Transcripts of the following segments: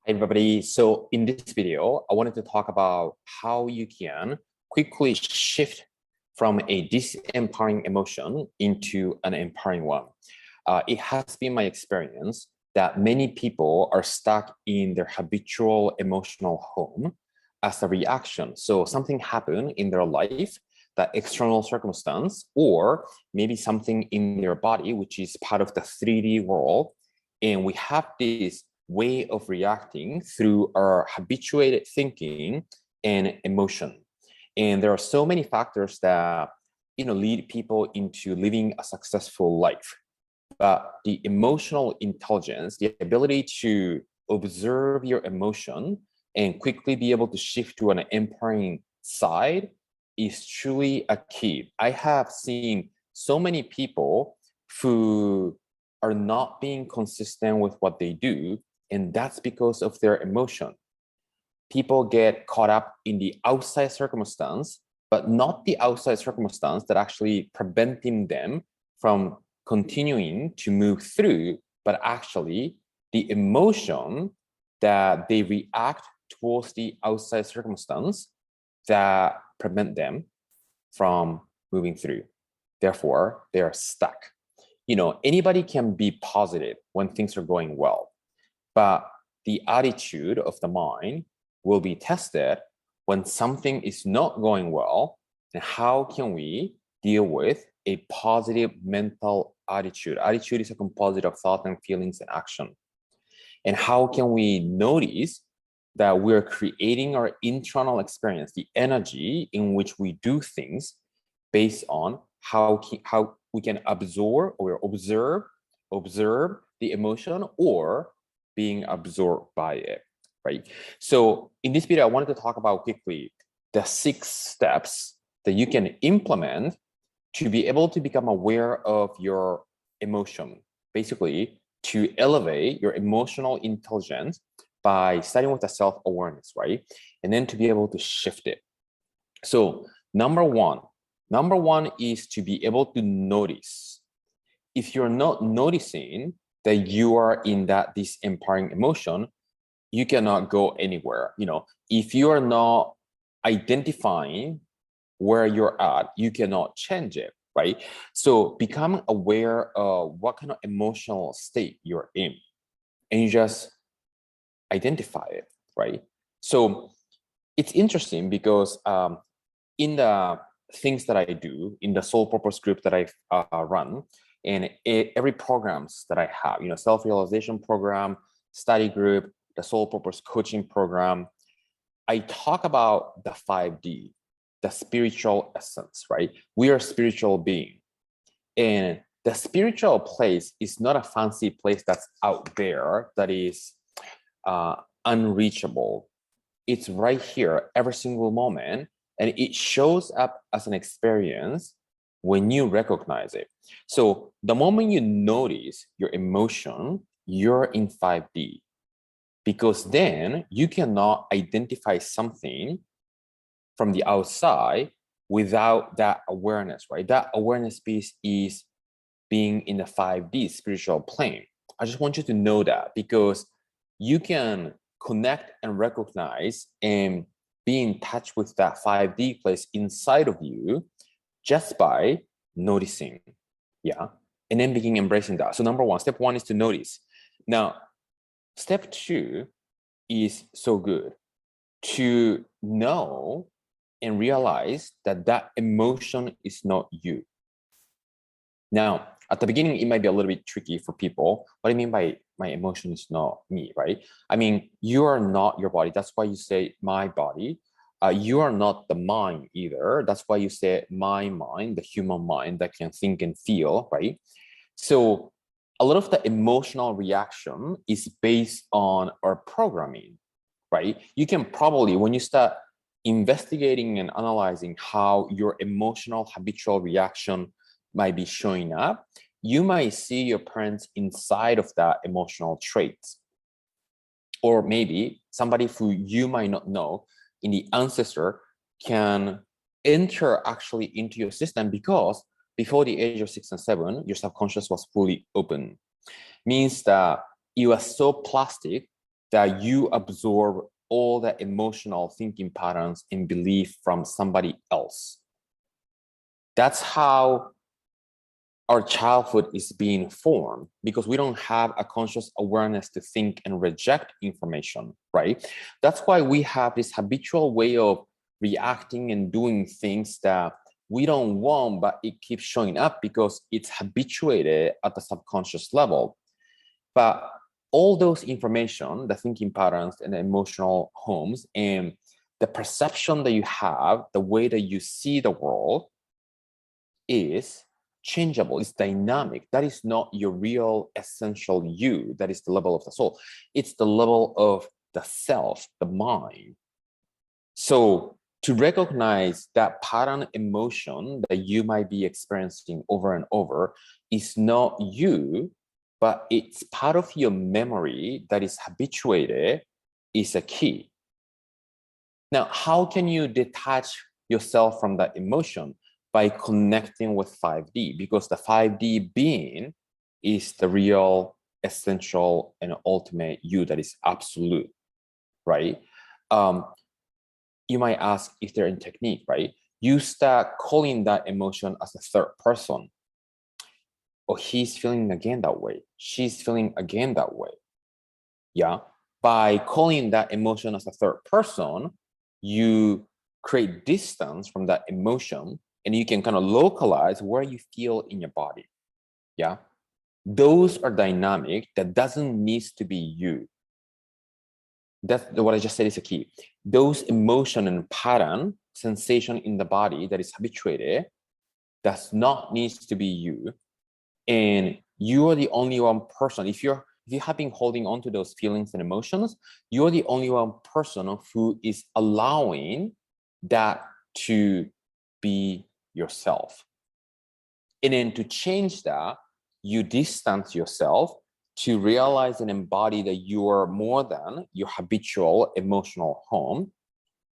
Hi everybody. So in this video, I wanted to talk about how you can quickly shift from a disempowering emotion into an empowering one. It has been my experience that many people are stuck in their habitual emotional home as a reaction. So something happened in their life, that external circumstance, or maybe something in their body, which is part of the 3D world. And we have this way of reacting through our habituated thinking and emotion. And there are so many factors that lead people into living a successful life. But the emotional intelligence, the ability to observe your emotion and quickly be able to shift to an empowering side is truly a key. I have seen so many people who are not being consistent with what they do, and that's because of their emotion. People get caught up in the outside circumstance, but not the outside circumstance that actually preventing them from continuing to move through, but actually the emotion that they react towards the outside circumstance that prevent them from moving through. Therefore, they are stuck. Anybody can be positive when things are going well, but the attitude of the mind will be tested when something is not going well. And how can we deal with a positive mental attitude? Attitude is a composite of thought and feelings and action. And how can we notice that we're creating our internal experience, the energy in which we do things, based on how we can absorb or observe the emotion or being absorbed by it, right? So in this video, I wanted to talk about quickly the 6 steps that you can implement to be able to become aware of your emotion, basically to elevate your emotional intelligence by starting with the self-awareness, right? And then to be able to shift it. So number one is to be able to notice. If you're not noticing that you are in that disempowering emotion, you cannot go anywhere. If you are not identifying where you're at, you cannot change it, right? So become aware of what kind of emotional state you're in, and you just identify it, right? So it's interesting because in the things that I do in the soul purpose group that I run, and every programs that I have, self-realization program, study group, the soul purpose coaching program, I talk about the 5D, the spiritual essence, right? We are spiritual being. And the spiritual place is not a fancy place that's out there that is unreachable. It's right here every single moment, and it shows up as an experience when you recognize it. So the moment you notice your emotion, you're in 5D, because then you cannot identify something from the outside without that awareness, right? That awareness piece is being in the 5D spiritual plane. I just want you to know that, because you can connect and recognize and be in touch with that 5D place inside of you just by noticing. Yeah. And then begin embracing that. So number one, step one is to notice. Now, step two is so good, to know and realize that that emotion is not you. Now, at the beginning, it might be a little bit tricky for people. What I mean by my emotion is not me, right? I mean, you are not your body. That's why you say my body. You are not the mind either. That's why you say my mind, the human mind that can think and feel, right? So a lot of the emotional reaction is based on our programming, right? You can probably, when you start investigating and analyzing how your emotional habitual reaction might be showing up, you might see your parents inside of that emotional traits. Or maybe somebody who you might not know in the ancestor can enter actually into your system, because before the age of 6 and 7, your subconscious was fully open. Means that you are so plastic that you absorb all the emotional thinking patterns and belief from somebody else. That's how our childhood is being formed, because we don't have a conscious awareness to think and reject information, right? That's why we have this habitual way of reacting and doing things that we don't want, but it keeps showing up because it's habituated at the subconscious level. But all those information, the thinking patterns and the emotional homes and the perception that you have, the way that you see the world is changeable, it's dynamic. That is not your real essential you. That is the level of the soul. It's the level of the self, the mind. So to recognize that pattern emotion that you might be experiencing over and over is not you, but it's part of your memory that is habituated, is a key. Now, how can you detach yourself from that emotion? By connecting with 5D, because the 5D being is the real, essential, and ultimate you that is absolute, right? You might ask if they're in technique, right? You start calling that emotion as a third person. Oh, he's feeling again that way. She's feeling again that way. Yeah. By calling that emotion as a third person, you create distance from that emotion, and you can kind of localize where you feel in your body. Yeah. Those are dynamic. That doesn't need to be you. That's what I just said is a key. Those emotion and pattern, sensation in the body that is habituated, does not need to be you. And you are the only one person. If you have been holding on to those feelings and emotions, you're the only one person who is allowing that to be yourself. And then to change that, you distance yourself to realize and embody that you are more than your habitual emotional home.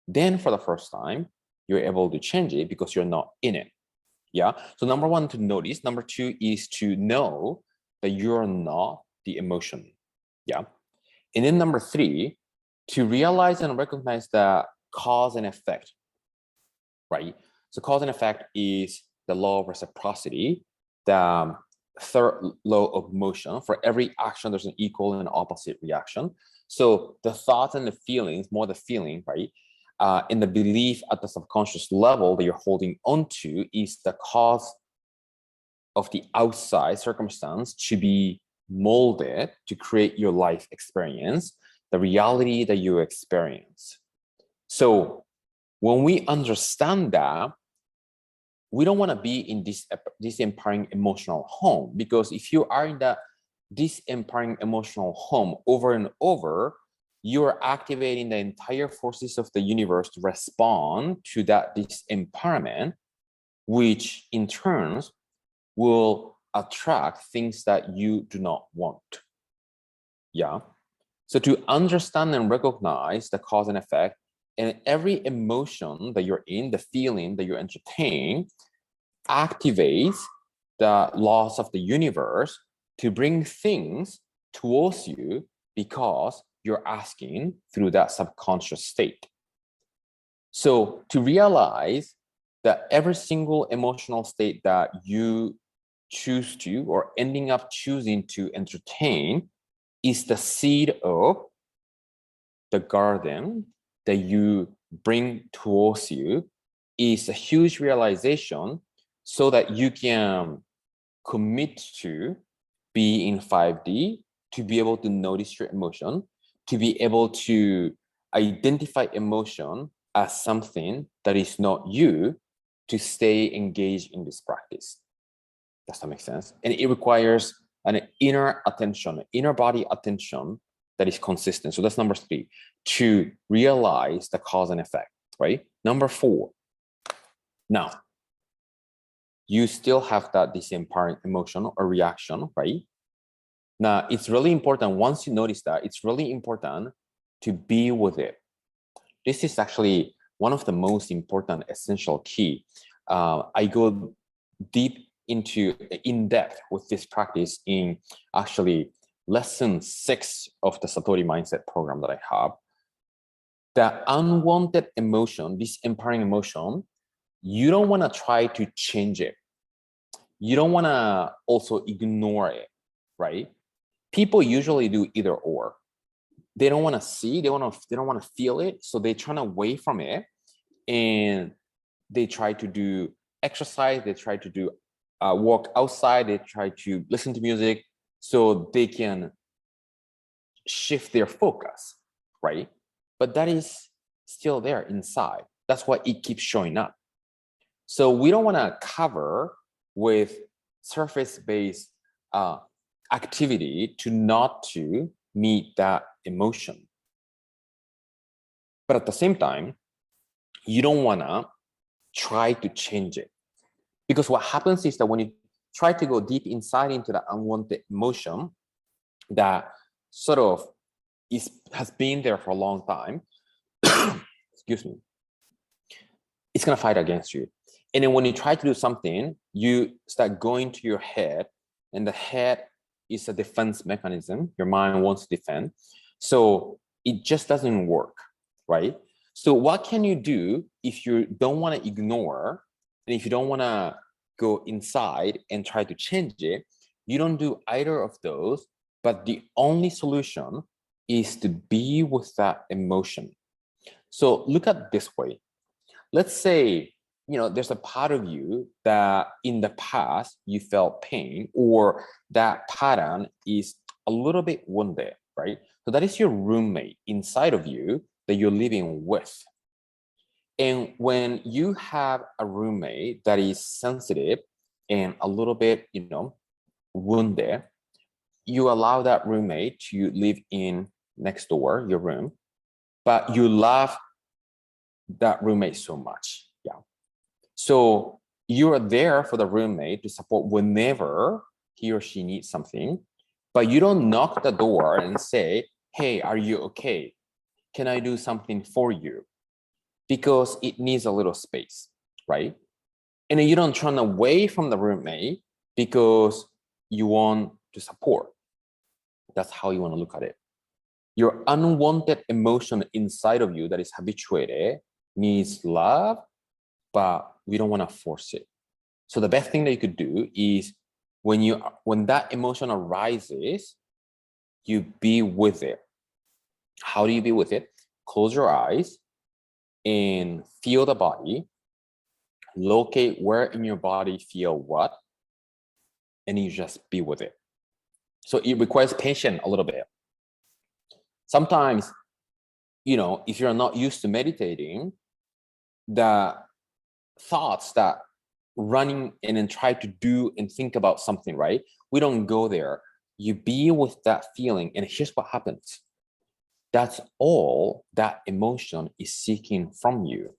Then for the first time, you're able to change it because you're not in it. Yeah. So number one, to notice. Number two is to know that you're not the emotion. Yeah. And then number three, to realize and recognize the cause and effect, right? So cause and effect is the law of reciprocity, the third law of motion. For every action, there's an equal and opposite reaction. So the thoughts and the feelings, more the feeling, right? And the belief at the subconscious level that you're holding onto is the cause of the outside circumstance to be molded to create your life experience, the reality that you experience. So when we understand that, we don't want to be in this empowering emotional home, because if you are in that this empowering emotional home over and over, you are activating the entire forces of the universe to respond to that disempowerment, which in turn will attract things that you do not want. Yeah. So to understand and recognize the cause and effect, and every emotion that you're in, the feeling that you entertain, activates the laws of the universe to bring things towards you because you're asking through that subconscious state. So to realize that every single emotional state that you choose to or ending up choosing to entertain is the seed of the garden that you bring towards you, is a huge realization, so that you can commit to be in 5D, to be able to notice your emotion, to be able to identify emotion as something that is not you, to stay engaged in this practice. Does that make sense? And it requires an inner attention, inner body attention that is consistent. So that's number three, to realize the cause and effect, right? Number four, now, you still have that disempowering emotion or reaction, right? Now, it's really important, once you notice that, it's really important to be with it. This is actually one of the most important essential key. I go deep into in depth with this practice in actually lesson 6 of the Satori Mindset program that I have. The unwanted emotion, this empowering emotion, you don't want to try to change it. You don't want to also ignore it, right? People usually do either or. They don't want to see, they don't want to feel it, so they turn away from it, and they try to do exercise, they try to do walk outside, they try to listen to music so they can shift their focus, right? But that is still there inside. That's why it keeps showing up. So we don't want to cover with surface-based activity to not to meet that emotion. But at the same time, you don't want to try to change it. Because what happens is that when you try to go deep inside into the unwanted emotion that sort of has been there for a long time, excuse me, it's going to fight against you. And then when you try to do something, you start going to your head, and the head is a defense mechanism. Your mind wants to defend. So it just doesn't work, right? So what can you do if you don't want to ignore, and if you don't want to go inside and try to change it? You don't do either of those, but the only solution is to be with that emotion. So look at it this way. Let's say, there's a part of you that in the past you felt pain, or that pattern is a little bit wounded, right? So that is your roommate inside of you that you're living with. And when you have a roommate that is sensitive and a little bit, wounded, you allow that roommate to live in next door, your room, but you love that roommate so much. Yeah. So you're there for the roommate to support whenever he or she needs something, but you don't knock the door and say, hey, are you okay? Can I do something for you? Because it needs a little space, right? And then you don't turn away from the roommate because you want to support. That's how you want to look at it. Your unwanted emotion inside of you that is habituated needs love, but we don't want to force it. So the best thing that you could do is when that emotion arises, you be with it. How do you be with it? Close your eyes and feel the body. Locate where in your body feel what, and you just be with it. So it requires patience a little bit. Sometimes, if you're not used to meditating, the thoughts that running in and try to do and think about something, right? We don't go there. You be with that feeling, and here's what happens. That's all that emotion is seeking from you.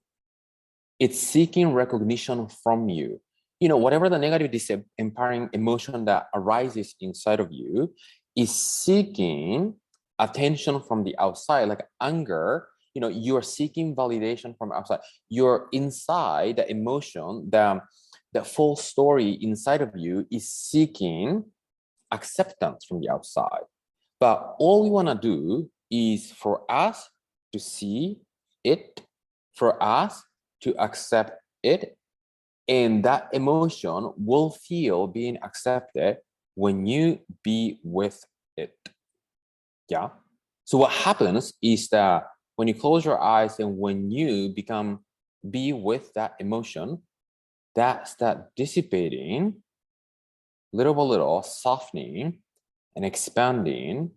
It's seeking recognition from you. Whatever the negative, disempowering emotion that arises inside of you is seeking attention from the outside, like anger. You're seeking validation from outside. You're inside the emotion, the full story inside of you is seeking acceptance from the outside. But all we want to do is for us to see it, for us to accept it, and that emotion will feel being accepted when you be with it. Yeah. So what happens is that when you close your eyes and when you be with that emotion, that start dissipating little by little, softening and expanding,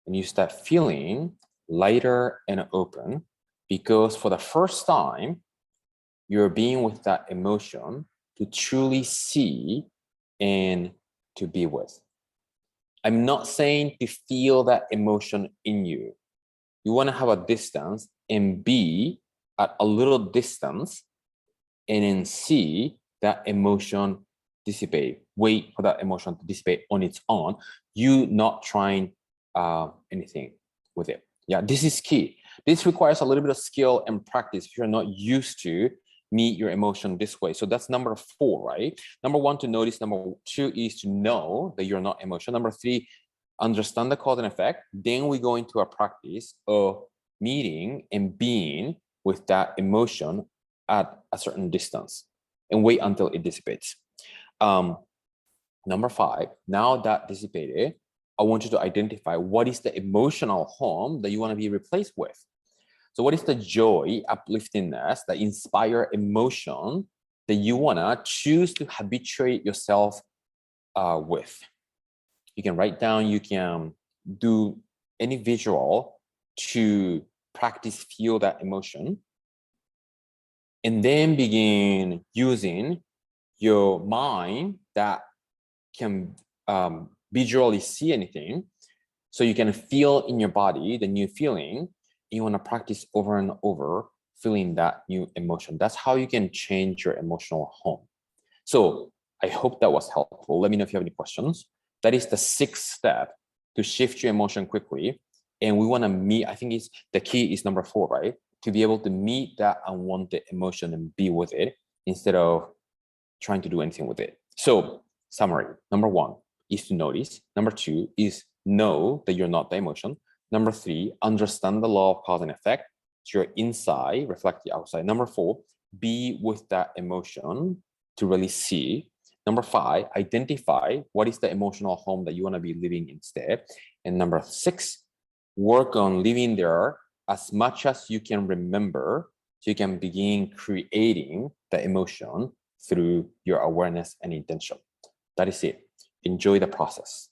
and you start feeling lighter and open, because for the first time, you're being with that emotion to truly see and to be with. I'm not saying to feel that emotion in you. You want to have a distance and be at a little distance and then see that emotion dissipate. Wait for that emotion to dissipate on its own. You not trying anything with it. Yeah, this is key. This requires a little bit of skill and practice if you're not used to meet your emotion this way. So that's number 4, right? Number 1, to notice. Number 2 is to know that you're not emotional. Number 3, understand the cause and effect, then we go into a practice of meeting and being with that emotion at a certain distance and wait until it dissipates. Number 5, now that dissipated, I want you to identify what is the emotional home that you want to be replaced with. So what is the joy, upliftingness, the inspire emotion that you want to choose to habituate yourself with? You can write down, you can do any visual to practice, feel that emotion, and then begin using your mind that can visually see anything, so you can feel in your body the new feeling. You want to practice over and over feeling that new emotion. That's how you can change your emotional home. So I hope that was helpful. Let me know if you have any questions. That is the 6th step to shift your emotion quickly. And we want to meet, I think the key is number 4, right? To be able to meet that unwanted emotion and be with it instead of trying to do anything with it. So summary, number 1 is to notice. Number 2 is know that you're not the emotion. Number 3, understand the law of cause and effect. So your inside reflect the outside. Number 4, be with that emotion to really see. Number 5, identify what is the emotional home that you want to be living instead. And number 6, work on living there as much as you can remember, so you can begin creating the emotion through your awareness and intention. That is it. Enjoy the process.